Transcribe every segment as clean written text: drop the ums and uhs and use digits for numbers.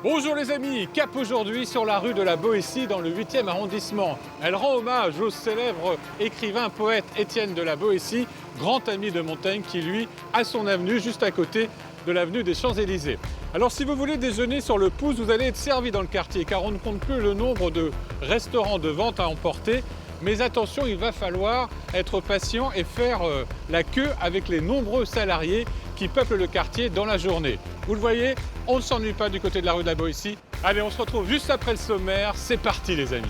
Bonjour les amis, cap aujourd'hui sur la rue de la Boétie dans le 8e arrondissement. Elle rend hommage au célèbre écrivain poète Étienne de la Boétie, grand ami de Montaigne qui lui a son avenue juste à côté de l'avenue des Champs-Élysées. Alors si vous voulez déjeuner sur le pouce, vous allez être servi dans le quartier car on ne compte plus le nombre de restaurants de vente à emporter. Mais attention, il va falloir être patient et faire la queue avec les nombreux salariés qui peuplent le quartier dans la journée. Vous le voyez, on ne s'ennuie pas du côté de la rue de la Boétie. Allez, on se retrouve juste après le sommaire. C'est parti les amis.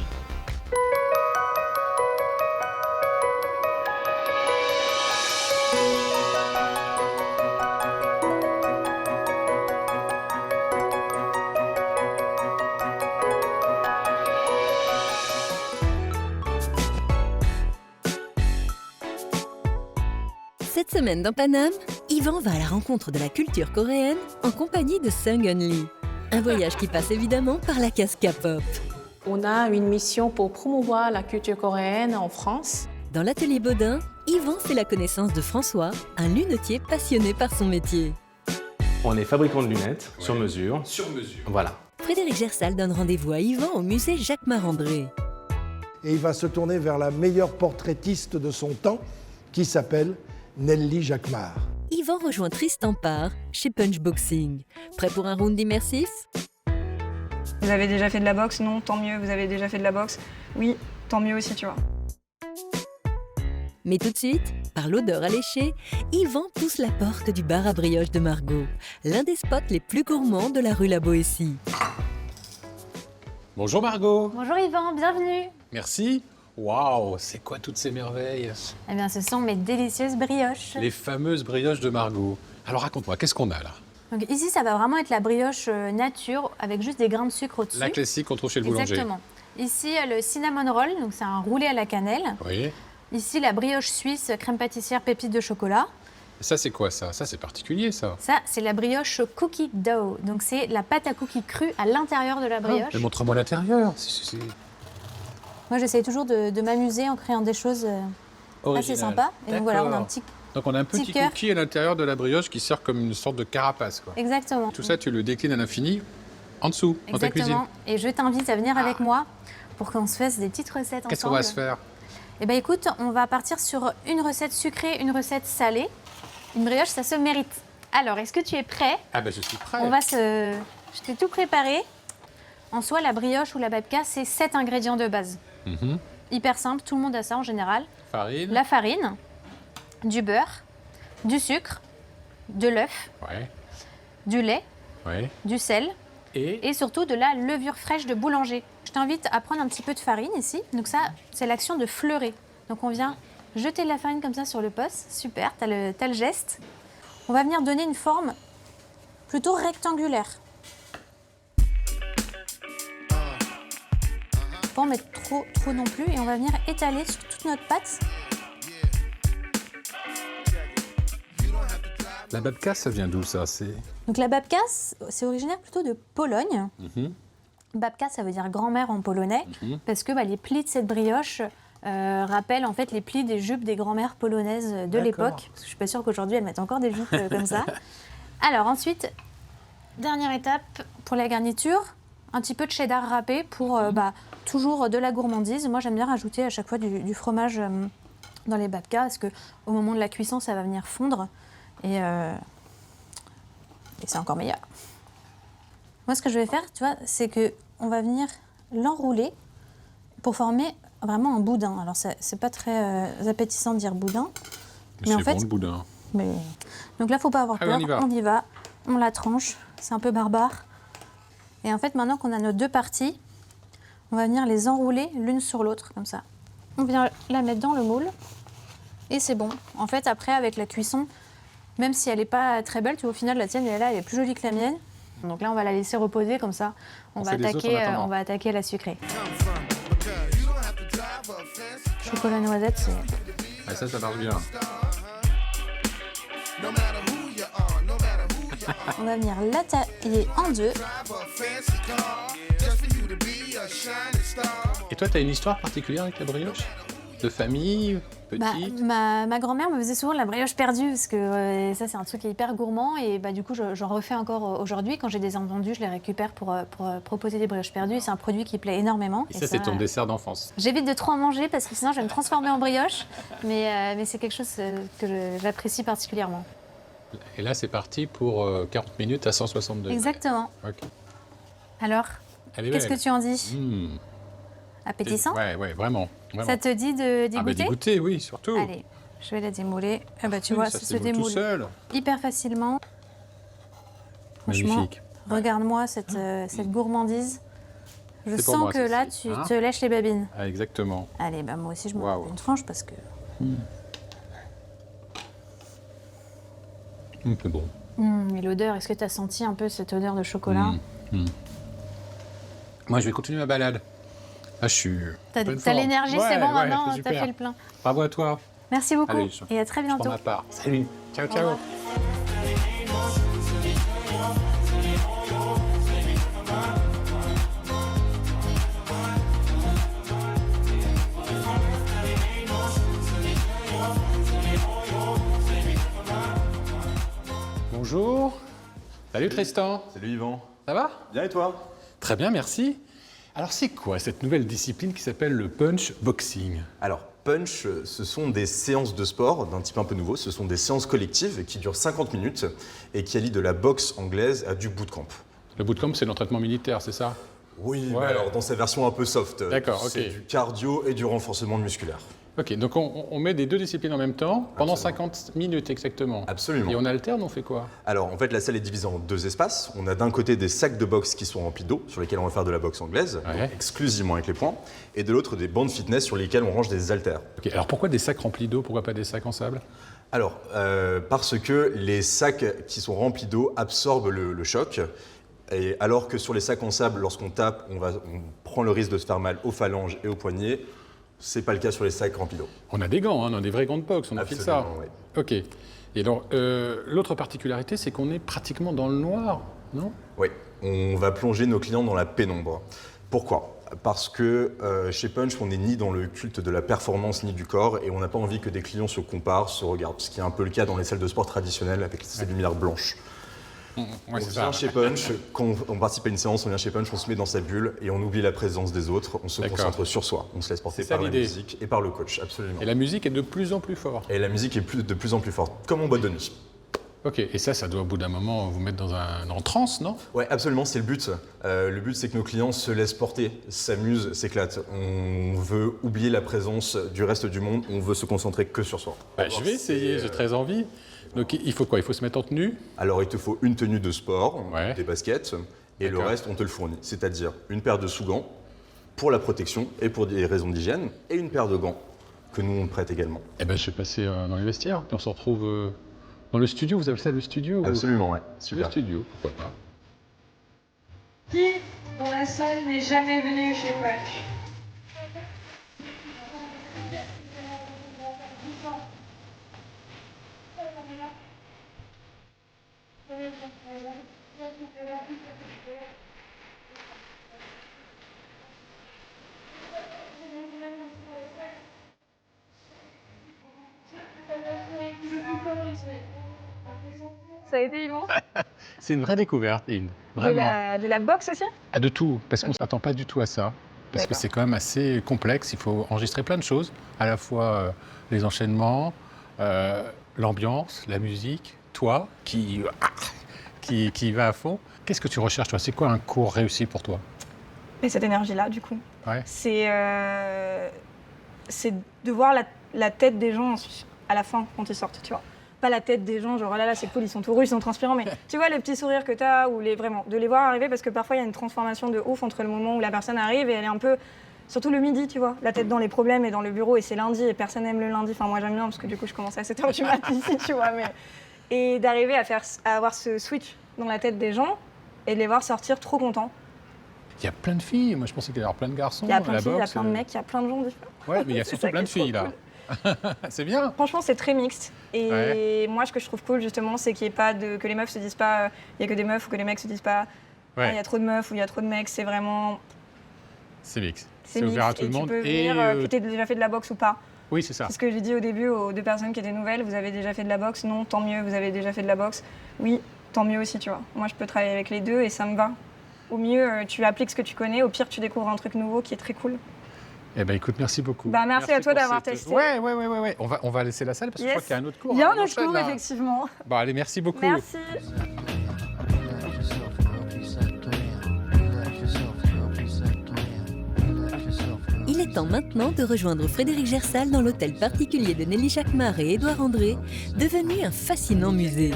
Cette semaine dans Paname, Yvan va à la rencontre de la culture coréenne en compagnie de Sung Eun Lee. Un voyage qui passe évidemment par la case K-pop. On a une mission pour promouvoir la culture coréenne en France. Dans l'atelier Baudin, Yvan fait la connaissance de François, un lunetier passionné par son métier. On est fabricant de lunettes, sur mesure. Sur mesure. Voilà. Frédéric Gersal donne rendez-vous à Yvan au musée Jacques-Marandré. Et il va se tourner vers la meilleure portraitiste de son temps, qui s'appelle Nelly Jacquemart. Yvan rejoint Tristan Parr chez Punch Boxing. Prêt pour un round immersif? Vous avez déjà fait de la boxe? Non, tant mieux. Vous avez déjà fait de la boxe? Oui, tant mieux aussi, tu vois. Mais tout de suite, par l'odeur alléchée, Yvan pousse la porte du bar à brioche de Margot, l'un des spots les plus gourmands de la rue La Boétie. Bonjour Margot. Bonjour Yvan, bienvenue. Merci. Waouh, c'est quoi toutes ces merveilles? Eh bien, ce sont mes délicieuses brioches. Les fameuses brioches de Margot. Alors raconte-moi, qu'est-ce qu'on a là? Donc ici, ça va vraiment être la brioche nature avec juste des grains de sucre au-dessus. La classique qu'on trouve chez le boulanger. Exactement. Ici, le cinnamon roll, donc c'est un roulé à la cannelle. Oui. Ici, la brioche suisse, crème pâtissière, pépites de chocolat. Ça, c'est quoi ça? Ça, c'est particulier ça. Ça, c'est la brioche cookie dough. Donc c'est la pâte à cookies crue à l'intérieur de la brioche. Mais montre-moi l'intérieur. Moi, j'essaie toujours de m'amuser en créant des choses assez Original. sympas. Et donc voilà, on a un petit... Donc on a un petit cœur. cookie à l'intérieur de la brioche qui sert comme une sorte de carapace, quoi. Exactement. Tout ça, tu le déclines à l'infini en dessous, dans ta cuisine. Exactement. Et je t'invite à venir avec moi pour qu'on se fasse des petites recettes ensemble. Qu'est-ce qu'on va se faire? Eh bien écoute, on va partir sur une recette sucrée, une recette salée. Une brioche, ça se mérite. Alors, est-ce que tu es prêt? Ah ben je suis prêt. Je t'ai tout préparé. En soi, la brioche ou la babka, c'est 7 ingrédients de base. Mhm. Hyper simple, tout le monde a ça en général. Farine. La farine, du beurre, du sucre, de l'œuf, Ouais, du lait, ouais. du sel Et et surtout de la levure fraîche de boulanger. Je t'invite à prendre un petit peu de farine ici. Donc ça, c'est l'action de fleurer. Donc on vient jeter de la farine comme ça sur le poste. Super, t'as le geste. On va venir donner une forme plutôt rectangulaire. Pas en mettre trop non plus. Et on va venir étaler sur toute notre pâte. la babka, ça vient d'où ça? Donc la babka, c'est originaire plutôt de Pologne. Babka, ça veut dire grand-mère en polonais, parce que les plis de cette brioche rappellent en fait les plis des jupes des grand-mères polonaises de l'époque. Parce que je suis pas sûre qu'aujourd'hui elles mettent encore des jupes comme ça. Alors ensuite, dernière étape pour la garniture, un petit peu de cheddar râpé pour toujours de la gourmandise. Moi j'aime bien rajouter à chaque fois du fromage dans les babkas, parce que au moment de la cuisson, ça va venir fondre et c'est encore meilleur. Moi, ce que je vais faire, tu vois, c'est qu'on va venir l'enrouler pour former vraiment un boudin. Alors, c'est pas très appétissant de dire boudin. Mais en c'est fait, bon le boudin. Donc là, faut pas avoir peur. On y va. On y va. On la tranche. C'est un peu barbare. Et en fait, maintenant qu'on a nos deux parties, on va venir les enrouler l'une sur l'autre, comme ça. On vient la mettre dans le moule. Et c'est bon. En fait, après, avec la cuisson, même si elle n'est pas très belle, tu vois, au final, la tienne, elle est plus jolie que la mienne. Donc là, on va la laisser reposer comme ça. On va fait les autres en attendant. on va attaquer la sucrée. Chocolat noisette, c'est... Ah, ça marche bien. On va venir la tailler en deux. Et toi, tu as une histoire particulière avec la brioche? de famille, Bah, petit? ma grand-mère me faisait souvent de la brioche perdue parce que ça c'est un truc qui est hyper gourmand et du coup j'en refais encore aujourd'hui. Quand j'ai des invendus, je les récupère pour proposer des brioches perdues. C'est un produit qui plaît énormément. Et ça, c'est ton dessert d'enfance. J'évite de trop en manger parce que sinon je vais me transformer en brioche, mais c'est quelque chose que j'apprécie particulièrement. Et là, c'est parti pour 40 minutes à 160 degrés. Exactement. Ok. Alors, Elle est qu'est-ce que belle. tu en dis? Mmh. Appétissant? Ouais, vraiment. Ça te dit d'y Ah bah goûter? d'y goûter, oui, surtout. Allez, je vais la démouler. Ah bah tu Oui, vois, ça ça se se démoule tout démoule seul. hyper facilement. Franchement, Magnifique. regarde-moi cette gourmandise. Je C'est pour sens moi, que ceci. là, tu Hein te lèches les babines. Ah, exactement. Allez, bah moi aussi, je me Waouh. fais une tranche parce que... C'est bon. Et l'odeur, est-ce que tu as senti un peu cette odeur de chocolat? Moi, je vais continuer ma balade. Là, je suis. T'as pleine t'as forme. l'énergie, Ouais, c'est bon, ouais, maintenant, c'est t'as super. fait le plein. Bravo à toi. Merci beaucoup Allez, et à très Pour bientôt. ma part. Salut. Ciao, Au ciao. revoir. Bonjour. Salut Tristan. Salut Yvan. Ça va? Bien et toi? Très bien, merci. Alors, c'est quoi cette nouvelle discipline qui s'appelle le punch boxing? Alors, punch, ce sont des séances de sport d'un type un peu nouveau. Ce sont des séances collectives qui durent 50 minutes et qui allient de la boxe anglaise à du bootcamp. Le bootcamp, c'est l'entraînement militaire, c'est ça? Oui, Ouais. mais alors dans sa version un peu soft. D'accord, ok. C'est du cardio et du renforcement musculaire. Ok, donc on met des deux disciplines en même temps, pendant Absolument. 50 minutes exactement. Absolument. Et on alterne, on fait quoi? Alors, en fait, la salle est divisée en deux espaces. On a d'un côté des sacs de boxe qui sont remplis d'eau, sur lesquels on va faire de la boxe anglaise, Ouais. donc exclusivement avec les poings, et de l'autre des bandes fitness sur lesquelles on range des haltères. Ok, alors pourquoi des sacs remplis d'eau? Pourquoi pas des sacs en sable? Alors, parce que les sacs qui sont remplis d'eau absorbent le choc, et alors que sur les sacs en sable, lorsqu'on tape, on prend le risque de se faire mal aux phalanges et aux poignets. C'est pas le cas sur les sacs remplis d'eau. On a des gants, hein, on a des vrais gants de boxe, on a fait ça. Absolument, ouais. Ok. Et donc, l'autre particularité, c'est qu'on est pratiquement dans le noir, non? Oui, on va plonger nos clients dans la pénombre. Pourquoi? Parce que chez Punch, on n'est ni dans le culte de la performance ni du corps, et on n'a pas envie que des clients se comparent, se regardent, ce qui est un peu le cas dans les salles de sport traditionnelles avec ces lumières blanches. Ouais, On c'est vient ça. chez Punch, quand on participe à une séance, on vient chez Punch, on se met dans sa bulle et on oublie la présence des autres, on se D'accord. concentre sur soi, on se laisse porter C'est ça par la l'idée. musique et par le coach, absolument. Et la musique est de plus en plus forte. Et la musique est de plus en plus forte, comme en boîte de nuit. Ok, et ça doit au bout d'un moment vous mettre en transe, non? Ouais, absolument, c'est le but. Le but, c'est que nos clients se laissent porter, s'amusent, s'éclatent. On veut oublier la présence du reste du monde, on veut se concentrer que sur soi. Bah, je vais essayer, j'ai très envie. Donc il faut quoi? Il faut se mettre en tenue? Alors, il te faut une tenue de sport, Ouais. des baskets, et le D'accord. reste, on te le fournit. C'est-à-dire une paire de sous-gants pour la protection et pour des raisons d'hygiène, et une paire de gants que nous, on prête également. Eh ben, je vais passer dans les vestiaires, puis on se retrouve dans le studio. Vous appelez ça le studio? ou- Absolument, ouais. Le Super. studio, pourquoi pas. Qui dans la salle n'est jamais venu chez Punch? Ça a été, Yvan? C'est une vraie découverte, Inde. Vraiment. De la boxe aussi? Ah, de tout, parce qu'on ne s'attend pas du tout à ça. Parce que D'accord. c'est quand même assez complexe. Il faut enregistrer plein de choses, à la fois les enchaînements, l'ambiance, la musique, toi qui va à fond. Qu'est-ce que tu recherches, toi? C'est quoi un cours réussi pour toi? Et cette énergie-là, du coup. Ouais. C'est de voir la tête des gens à la fin, quand ils sortent, tu vois. Pas la tête des gens, genre oh là là, c'est cool, ils sont tout rouges, ils sont transpirants, mais tu vois, le petit sourire que tu as, ou vraiment, de les voir arriver, parce que parfois, il y a une transformation de ouf entre le moment où la personne arrive et elle est un peu. Surtout le midi, tu vois, la tête dans les problèmes et dans le bureau, et c'est lundi, et personne n'aime le lundi. Enfin, moi, j'aime bien, parce que du coup, je commence à 7h du matin ici, tu vois. Et d'arriver à avoir ce switch dans la tête des gens et de les voir sortir trop contents. Il y a plein de filles. Moi, je pensais qu'il y avait plein de garçons Il y a à plein la de filles, il y a boxe. plein de mecs, il y a plein de gens différents. Ouais, mais il y a C'est surtout ça plein de qui est trop filles, là. cool. C'est bien. Franchement, c'est très mixte. Et moi, ce que je trouve cool, justement, c'est qu'il n'y ait pas que les meufs se disent pas il y a que des meufs ou que les mecs se disent pas il y a trop de meufs ou il y a trop de mecs. C'est vraiment. C'est mix. C'est C'est ouvert à mix tout le et monde. tu peux Et venir que tu aies déjà fait de la boxe ou pas. oui, c'est ça. C'est ce que j'ai dit au début aux 2 personnes qui étaient nouvelles. Vous avez déjà fait de la boxe? Non, tant mieux, vous avez déjà fait de la boxe. Oui, tant mieux aussi, tu vois. Moi, je peux travailler avec les deux et ça me va. Au mieux, tu appliques ce que tu connais. Au pire, tu découvres un truc nouveau qui est très cool. Eh ben écoute, merci beaucoup. Bah, merci à toi pour d'avoir cette- testé. Ouais. On va laisser la salle parce que je crois Yes. qu'il y a un autre cours. Il y a hein, un on autre enchaîne, cours, là. effectivement. Bon, allez, merci beaucoup. Merci. Il est temps maintenant de rejoindre Frédéric Gersal dans l'hôtel particulier de Nelly Jacquemart et Édouard André, devenu un fascinant musée.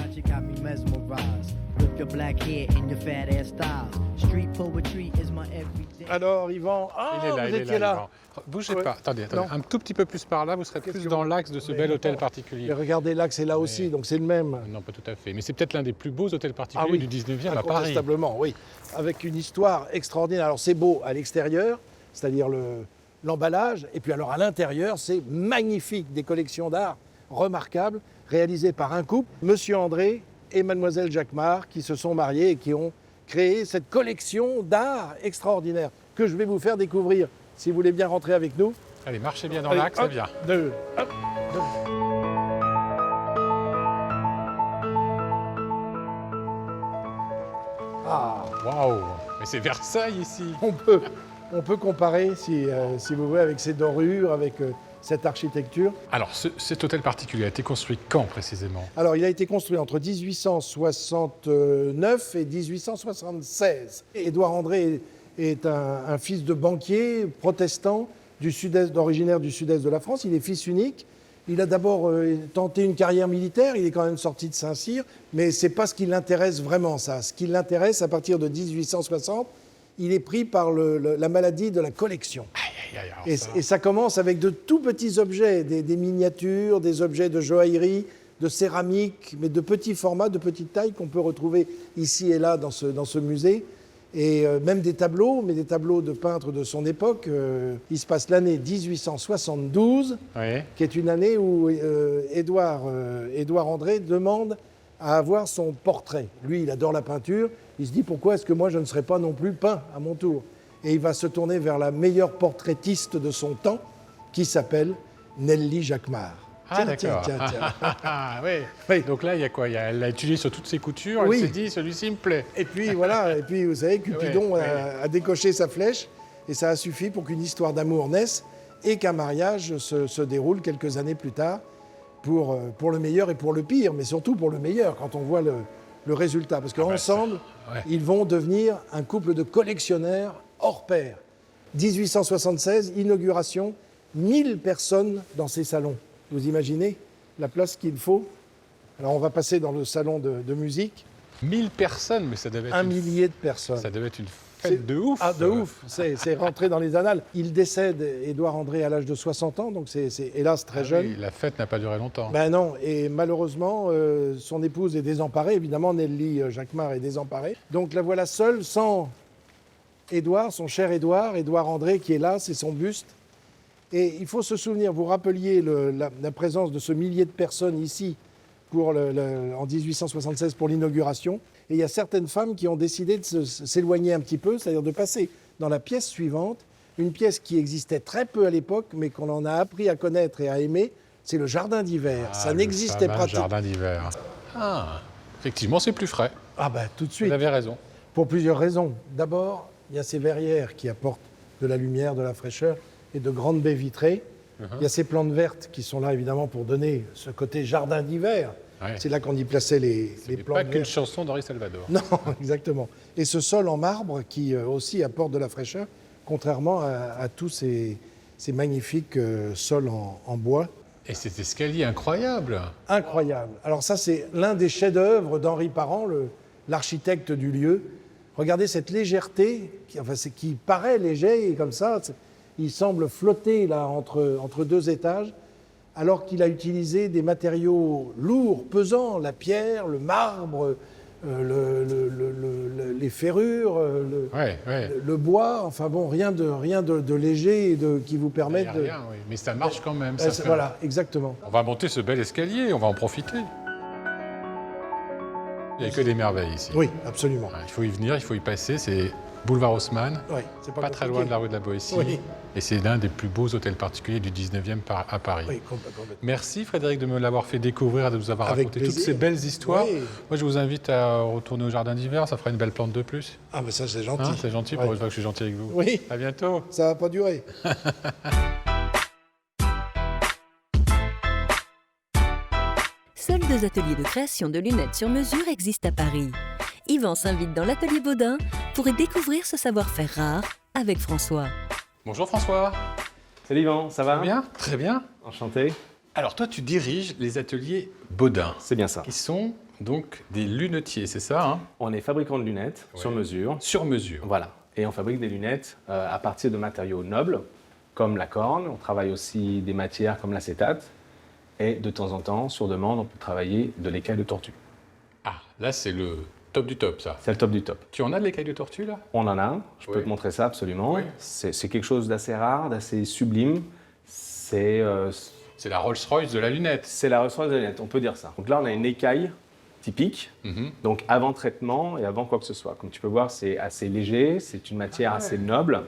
Alors, Yvan, Il est là, vous il est étiez là. Yvan. Bougez Ouais. pas. Attendez. Non. Un tout petit peu plus par là, vous serez plus que dans vous- l'axe de ce Mais bel non. hôtel particulier. Et regardez, l'axe est là aussi, donc c'est le même. Non, pas tout à fait. Mais c'est peut-être l'un des plus beaux hôtels particuliers Ah oui, du 19e à Paris. incontestablement, oui. Avec une histoire extraordinaire. Alors, c'est beau à l'extérieur, c'est-à-dire l'emballage, et puis alors à l'intérieur, c'est magnifique, des collections d'art remarquables, réalisées par un couple, Monsieur André et Mademoiselle Jacquemart, qui se sont mariés et qui ont créé cette collection d'art extraordinaire que je vais vous faire découvrir. Si vous voulez bien rentrer avec nous. Allez, marchez bien dans Allez, l'axe, hop, c'est bien. 2, hop, 2. Ah, Waouh. Mais c'est Versailles ici. on peut comparer, si vous voulez, avec ces dorures, avec cette architecture. Alors, cet hôtel particulier a été construit quand précisément? Alors, il a été construit entre 1869 et 1876. Édouard André est un fils de banquier protestant originaire du sud-est de la France. Il est fils unique. Il a d'abord tenté une carrière militaire. Il est quand même sorti de Saint-Cyr. Mais ce n'est pas ce qui l'intéresse vraiment, ça. Ce qui l'intéresse, à partir de 1860, il est pris par la maladie de la collection. Alors Et, ça- et ça commence avec de tout petits objets, des miniatures, des objets de joaillerie, de céramique, mais de petits formats, de petite taille qu'on peut retrouver ici et là dans ce musée. Et même des tableaux, mais des tableaux de peintres de son époque. Il se passe l'année 1872, Oui. qui est une année où Édouard André demande à avoir son portrait. Lui, il adore la peinture. Il se dit, pourquoi est-ce que moi, je ne serais pas non plus peint à mon tour? Et il va se tourner vers la meilleure portraitiste de son temps, qui s'appelle Nelly Jacquemart. Ah, Tiens, d'accord. tiens, tiens. Ah, oui. Oui. Donc là, il y a quoi? Elle l'a étudié sur toutes ses coutures. Oui. Elle s'est dit, celui-ci me plaît. Et puis voilà, et puis vous savez, Cupidon Ouais, a décoché sa flèche, et ça a suffi pour qu'une histoire d'amour naisse et qu'un mariage se déroule quelques années plus tard pour le meilleur et pour le pire, mais surtout pour le meilleur quand on voit le résultat. Parce qu'ensemble, ouais. ils vont devenir un couple de collectionneurs hors pair. 1876, inauguration, 1000 personnes dans ces salons. Vous imaginez la place qu'il faut? Alors on va passer dans le salon de musique. 1000 personnes, mais ça devait être, Un millier de personnes. ça devait être une fête de ouf. Ah, de ouf, c'est rentré dans les annales. Il décède, Édouard André, à l'âge de 60 ans, donc c'est hélas très Ah jeune. oui, la fête n'a pas duré longtemps. Ben non, et malheureusement, son épouse est désemparée, évidemment, Nelly Jacquemart est désemparée. Donc la voilà seule, sans Édouard, son cher Édouard André qui est là, c'est son buste. Et il faut se souvenir, vous rappeliez la présence de ce millier de personnes ici en 1876 pour l'inauguration. Et il y a certaines femmes qui ont décidé de s'éloigner un petit peu, c'est-à-dire de passer dans la pièce suivante, une pièce qui existait très peu à l'époque, mais qu'on en a appris à connaître et à aimer, c'est le jardin d'hiver. Ah, Ça le n'existait fameux pratiquement. jardin d'hiver. Ah, effectivement, c'est plus frais. Ah ben tout de suite. Vous avez raison. Pour plusieurs raisons. D'abord, il y a ces verrières qui apportent de la lumière, de la fraîcheur et de grandes baies vitrées. Il y a ces plantes vertes qui sont là évidemment pour donner ce côté jardin d'hiver. Ouais. C'est là qu'on y plaçait les C'est plantes pas qu'une vertes. chanson d'Henri Salvador. Non, exactement. Et ce sol en marbre qui aussi apporte de la fraîcheur, contrairement à tous ces magnifiques sols en bois. Et cet escalier incroyable. Incroyable. Alors ça, c'est l'un des chefs-d'œuvre d'Henri Parent, l'architecte du lieu. Regardez cette légèreté, qui paraît léger comme ça. Il semble flotter là entre deux étages, alors qu'il a utilisé des matériaux lourds, pesants, la pierre, le marbre, les ferrures, le bois. Enfin bon, rien de léger et qui vous permette de... Rien, oui. Mais ça marche quand même. Voilà, exactement. On va monter ce bel escalier, on va en profiter. Il n'y a que des merveilles ici. Oui, absolument. Il faut y venir, il faut y passer, c'est boulevard Haussmann, Oui, c'est pas très loin de la rue de la Boétie. Oui. Et c'est l'un des plus beaux hôtels particuliers du 19e à Paris. Oui, complètement. Merci Frédéric de me l'avoir fait découvrir et de nous avoir Avec raconté plaisir. toutes ces belles histoires. Oui. Moi, je vous invite à retourner au jardin d'hiver, ça fera une belle plante de plus. Ah, mais ça, c'est gentil. Hein, c'est gentil Ouais. pour une fois que je suis gentil avec vous. Oui, À bientôt. ça va pas durer. Seuls 2 ateliers de création de lunettes sur mesure existent à Paris. Yvan s'invite dans l'atelier Baudin pour y découvrir ce savoir-faire rare avec François. Bonjour François. Salut Yvan, ça va? Bien. Très bien. Enchanté. Alors toi, tu diriges les ateliers Baudin, C'est bien ça. qui sont donc des lunetiers, c'est ça, hein? On est fabricant de lunettes sur Ouais. mesure. Sur mesure. Voilà. Et on fabrique des lunettes à partir de matériaux nobles, comme la corne. On travaille aussi des matières comme l'acétate. Et de temps en temps, sur demande, on peut travailler de l'écaille de tortue. Ah, là, c'est le top du top, ça. C'est le top du top. Tu en as de l'écaille de tortue, là? On en a un, je peux Oui. te montrer ça absolument. Oui. C'est quelque chose d'assez rare, d'assez sublime. C'est C'est la Rolls-Royce de la lunette. la ressource de la lunette, on peut dire ça. Donc là, on a une écaille typique, Mhm. donc avant traitement et avant quoi que ce soit. Comme tu peux voir, c'est assez léger, c'est une matière assez noble.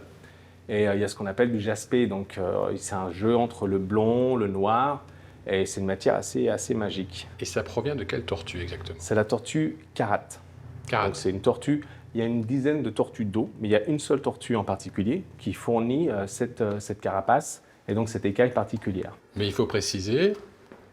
Et il y a ce qu'on appelle du jaspé, donc c'est un jeu entre le blond, le noir, et c'est une matière assez magique. Et ça provient de quelle tortue, exactement? C'est la tortue carate. Carate. Donc c'est une tortue, il y a une dizaine de tortues d'eau, mais il y a une seule tortue en particulier qui fournit cette carapace et donc cette écaille particulière. Mais il faut préciser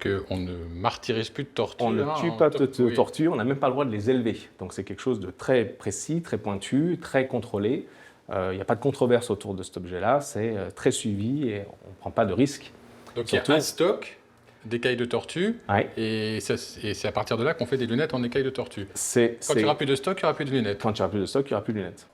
qu'on ne martyrise plus de tortues. On ne hein, tue en pas top- de oui. tortues, on n'a même pas le droit de les élever. Donc c'est quelque chose de très précis, très pointu, très contrôlé. Il n'y a pas de controverse autour de cet objet-là, c'est très suivi et on ne prend pas de risque. Donc il y a Surtout- un stock d'écailles de tortue, Ouais. et c'est à partir de là qu'on fait des lunettes en écailles de tortue. C'est, Quand il n'y aura plus de stock, il n'y aura plus de lunettes. Quand il n'y aura plus de stock, il n'y aura plus de lunettes.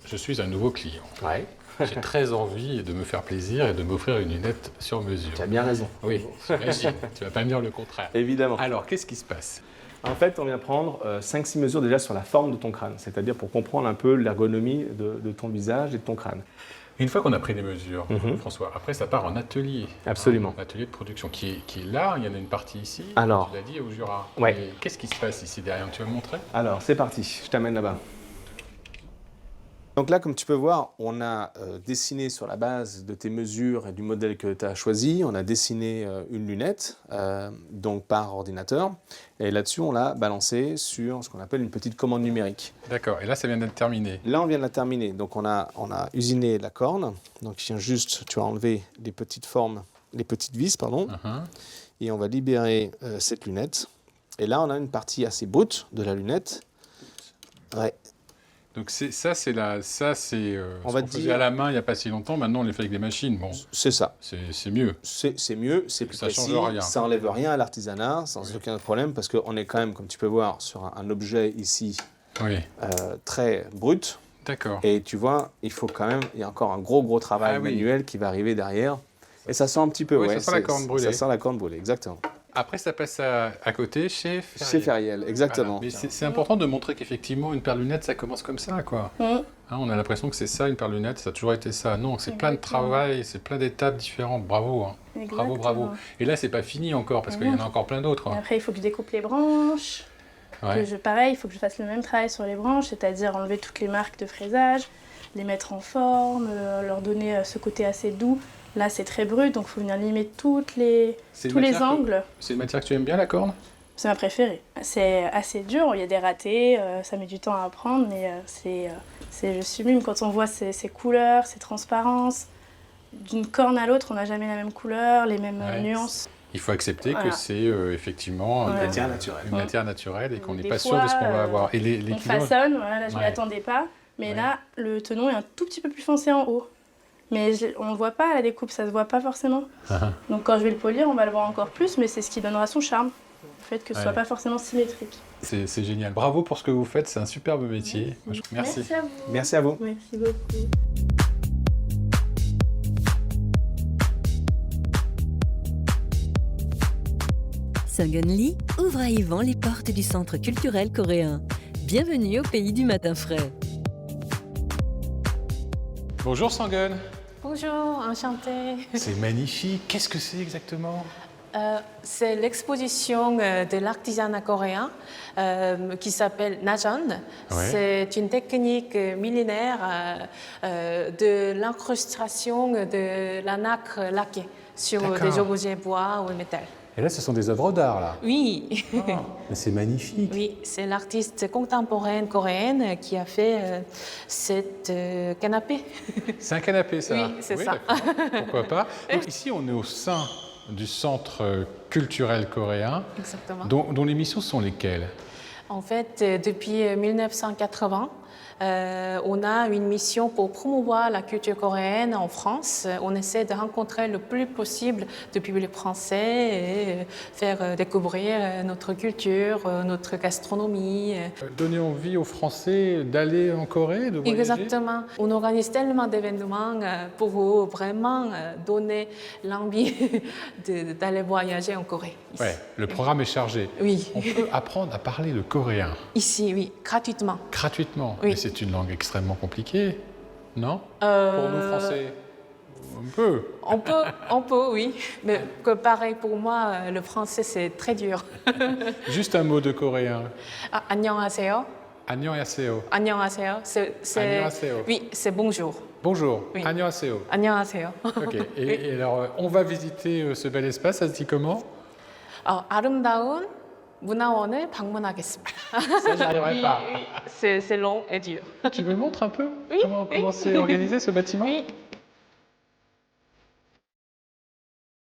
Je suis un nouveau client. Ouais. J'ai très envie de me faire plaisir et de m'offrir une lunette sur mesure. Tu as bien raison. Oui, j'imagine. Tu vas pas me dire le contraire. Évidemment. Alors, qu'est-ce qui se passe? En fait, on vient prendre 5-6 mesures déjà sur la forme de ton crâne, c'est-à-dire pour comprendre un peu l'ergonomie de ton visage et de ton crâne. Une fois qu'on a pris les mesures, Mhm. François, après ça part en atelier. Absolument. Un atelier de production qui est là, il y en a une partie ici. Alors. Tu l'as dit, au Jura. Ouais. Et qu'est-ce qui se passe ici derrière? Tu vas me montrer? Alors, c'est parti, je t'amène là-bas. Donc là, comme tu peux voir, on a dessiné sur la base de tes mesures et du modèle que tu as choisi, on a dessiné une lunette, donc par ordinateur, et là-dessus, on l'a balancé sur ce qu'on appelle une petite commande numérique. D'accord, et là ça vient d'être terminé. Là, on vient de la terminer, donc on a usiné la corne, donc il vient juste, tu as enlevé les petites formes, les petites vis, pardon, Mhm. et on va libérer cette lunette. Et là, on a une partie assez brute de la lunette. Ouais. Donc ça c'est On ce va qu'on faisait dire- à la main il n'y a pas si longtemps, maintenant on les fait avec des machines. Bon, C'est ça. c'est mieux. C'est mieux, c'est plus Ça précis, change rien. ça enlève rien à l'artisanat, sans aucun problème, parce qu'on est quand même, comme tu peux voir, sur un objet ici Oui, très brut. d'accord. Et tu vois, il y a encore un gros travail Ah oui. manuel qui va arriver derrière. Et ça sent un petit peu, Oui, ouais. ça sent la corne brûlée. Ça sent la corne brûlée, exactement. Après ça passe à côté chez Ferrier. Chez Ferriel, exactement. Voilà. Mais c'est important de montrer qu'effectivement une paire de lunettes ça commence comme ça quoi. Hein, on a l'impression que c'est ça une paire de lunettes, ça a toujours été ça. Non, c'est plein de Exactement. travail, c'est plein d'étapes différentes. Bravo, hein. Bravo, bravo. Et là c'est pas fini encore parce qu'il y en a encore plein d'autres. Et hein. après, il faut que je découpe les branches. Ouais. Pareil, il faut que je fasse le même travail sur les branches, c'est-à-dire enlever toutes les marques de fraisage, les mettre en forme, leur donner ce côté assez doux. Là, c'est très brut, donc il faut venir limer tous les angles. C'est une matière que tu aimes bien la corne? C'est ma préférée. C'est assez dur, il y a des ratés, ça met du temps à apprendre, mais je sublime quand on voit ces couleurs, ces transparences. D'une corne à l'autre, on n'a jamais la même couleur, les mêmes Ouais. nuances. Il faut accepter Voilà. que c'est effectivement Voilà. Matière naturelle. une matière naturelle et qu'on n'est Des pas sûr de ce qu'on fois, va avoir. Et les On clients, façonne, voilà, là je ne Ouais. m'y attendais pas, mais Ouais. là le tenon est un tout petit peu plus foncé en haut. Mais on ne le voit pas à la découpe, ça se voit pas forcément. Donc quand je vais le polir, on va le voir encore plus, mais c'est ce qui donnera son charme. Le fait que ce Ouais. soit pas forcément symétrique. c'est génial. Bravo pour ce que vous faites, c'est un superbe métier. Merci. à vous. Merci à vous. Merci beaucoup. Sungun Lee ouvre à Yvan les portes du centre culturel coréen. Bienvenue au pays du matin frais. Bonjour Sangun. Bonjour, enchantée. C'est magnifique. Qu'est-ce que c'est exactement? C'est l'exposition de l'artisanat coréen qui s'appelle Najeon. Ouais. C'est une technique millénaire de l'incrustation de la nacre laquée sur D'accord. des objets bois ou métal. Et là, ce sont des œuvres d'art, là. Oui, Mais c'est magnifique. oui, c'est l'artiste contemporaine coréenne qui a fait cette canapé. C'est un canapé, ça. Oui, c'est ça. d'accord. Pourquoi pas. Donc, ici, on est au sein du centre culturel coréen, Exactement. dont les missions sont lesquelles? En fait, depuis 1980, on a une mission pour promouvoir la culture coréenne en France. On essaie de rencontrer le plus possible de public français et faire découvrir notre culture, notre gastronomie. Donner envie aux Français d'aller en Corée, de voyager? Exactement. On organise tellement d'événements pour vraiment donner l'envie d'aller voyager en Corée. Ici. Ouais, le programme est chargé. Oui. On peut apprendre à parler le coréen Ici, oui, gratuitement. gratuitement. Oui. Mais c'est une langue extrêmement compliquée, non? Euh, Pour nous, Français, un peu. On peut, oui. Mais que pareil pour moi, le français, c'est très dur. Juste un mot de coréen. Ah, 안녕하세요. 안녕하세요. 안녕하세요. 안녕하세요. Oui, c'est bonjour. Bonjour. Oui. 안녕하세요. 안녕하세요. Ok. Et alors, on va visiter ce bel espace. Ça se dit comment? 아름다운 문화원을 방문하겠습니다. Ça, j'arriverai pas. C'est long et dur. Tu me montres un peu Oui, comment c'est organisé ce bâtiment? Oui.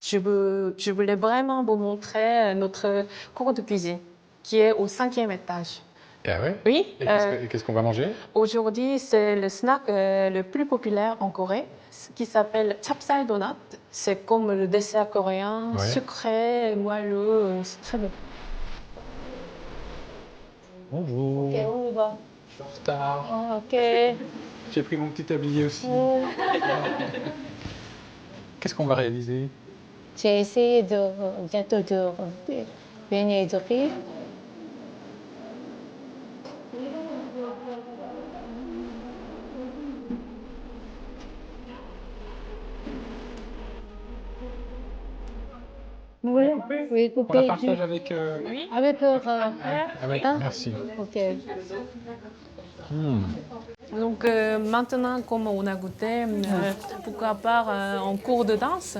Je voulais vraiment vous montrer notre cours de cuisine qui est au 5e étage. Ah ouais? Oui. Et qu'est-ce qu'on va manger? Aujourd'hui, c'est le snack le plus populaire en Corée qui s'appelle chapsal donut. C'est comme le dessert coréen, Ouais. sucré, moelleux, très bon. Bonjour. on y va. Je suis en retard. Ok. J'ai pris mon petit tablier aussi. Qu'est-ce qu'on va réaliser? J'ai essayé de gâteau de beignets de riz. Oui, oui, On la coupé partage avec... avec Ah ouais, hein? merci. Ok. Donc maintenant, comme on a goûté, pourquoi pas en cours de danse,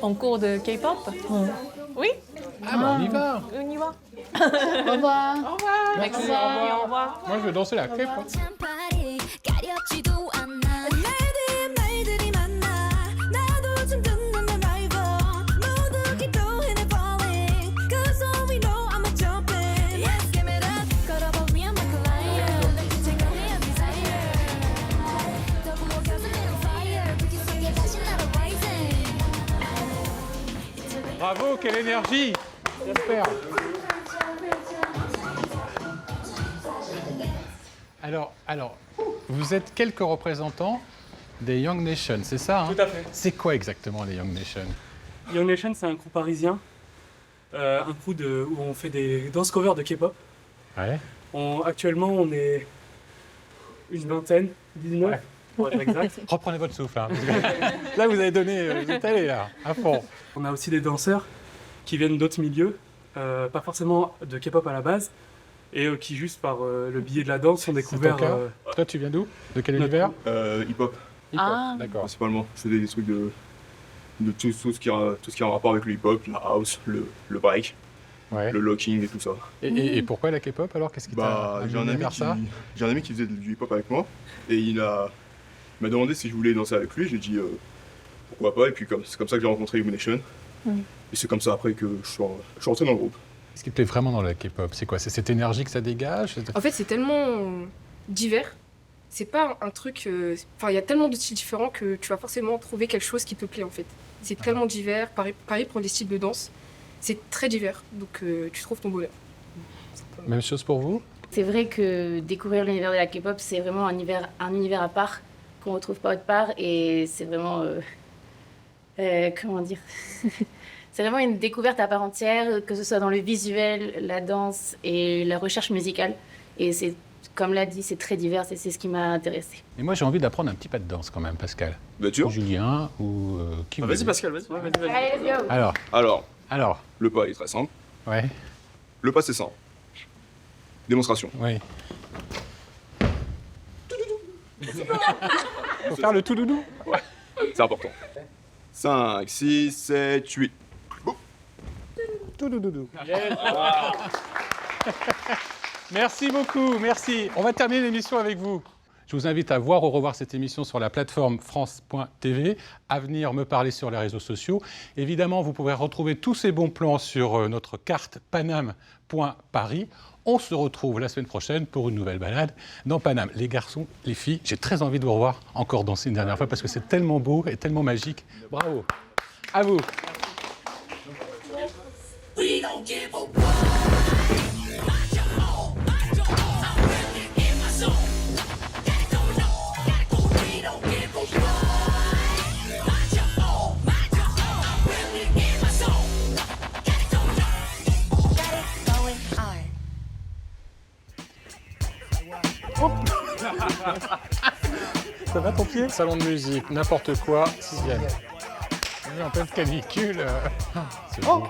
en cours de K-pop? Oui, Ah bah on y va. on y va. Au revoir. Au revoir. Merci, au revoir. Moi je veux danser la K-pop. Bravo, quelle énergie! J'espère. Alors, vous êtes quelques représentants des Young Nations, c'est ça, hein? Tout à fait. C'est quoi exactement les Young Nations? Young Nation, c'est un groupe parisien, un groupe où on fait des danse covers de K-pop. Ouais. Actuellement, on est une vingtaine, 19, Ouais. pour être exact. Reprenez votre souffle. Hein. Là, vous avez donné, vous êtes allé là, à fond. On a aussi des danseurs qui viennent d'autres milieux, pas forcément de K-pop à la base, et qui juste par le biais de la danse ont découvert... ton cas Toi, tu viens d'où? De quel univers? Hip-hop, Ah. D'accord. principalement. Je fais des trucs de tout ce qui a un rapport avec le hip-hop, la house, le break, Ouais. le locking et tout ça. Et pourquoi la K-pop alors? Qu'est-ce qui t'a J'ai un amené ami vers ça? qui faisait du hip-hop avec moi et il m'a demandé si je voulais danser avec lui. J'ai dit pourquoi pas, et puis c'est comme ça que j'ai rencontré Young Nation. Et c'est comme ça après que je suis rentré dans le groupe. Ce qui te plaît vraiment dans la K-pop, c'est quoi? C'est cette énergie que ça dégage? En fait, c'est tellement divers. C'est pas un truc. Enfin, il y a tellement de styles différents que tu vas forcément trouver quelque chose qui te plaît en fait. C'est tellement divers. Pareil pour les styles de danse. C'est très divers. Donc, tu trouves ton bonheur. Même chose pour vous? C'est vrai que découvrir l'univers de la K-pop, c'est vraiment un univers à part qu'on ne retrouve pas autre part. Et c'est vraiment. Comment dire C'est vraiment une découverte à part entière, que ce soit dans le visuel, la danse et la recherche musicale. Et c'est, comme l'a dit, c'est très divers et c'est ce qui m'a intéressée. Et moi, j'ai envie d'apprendre un petit pas de danse quand même, Pascal. Bien sûr. Ou Julien, ou qui vous Vas-y voulez. Pascal, vas-y. Allez, let's go. Alors, Alors. Le pas est très simple. Ouais. Le pas, c'est simple. Démonstration. Oui. Faut faire le tout doudou. Ouais, c'est important. 5, 6, 7, 8. Tout doudou. Merci beaucoup, merci. On va terminer l'émission avec vous. Je vous invite à voir ou revoir cette émission sur la plateforme France.tv, à venir me parler sur les réseaux sociaux. Évidemment, vous pourrez retrouver tous ces bons plans sur notre carte paname.paris. On se retrouve la semaine prochaine pour une nouvelle balade dans Paname. Les garçons, les filles, j'ai très envie de vous revoir encore danser une dernière fois parce que c'est tellement beau et tellement magique. Bravo. À vous. Ça va ton pied? Salon de musique, n'importe quoi, 6e. En pleine canicule. C'est beau.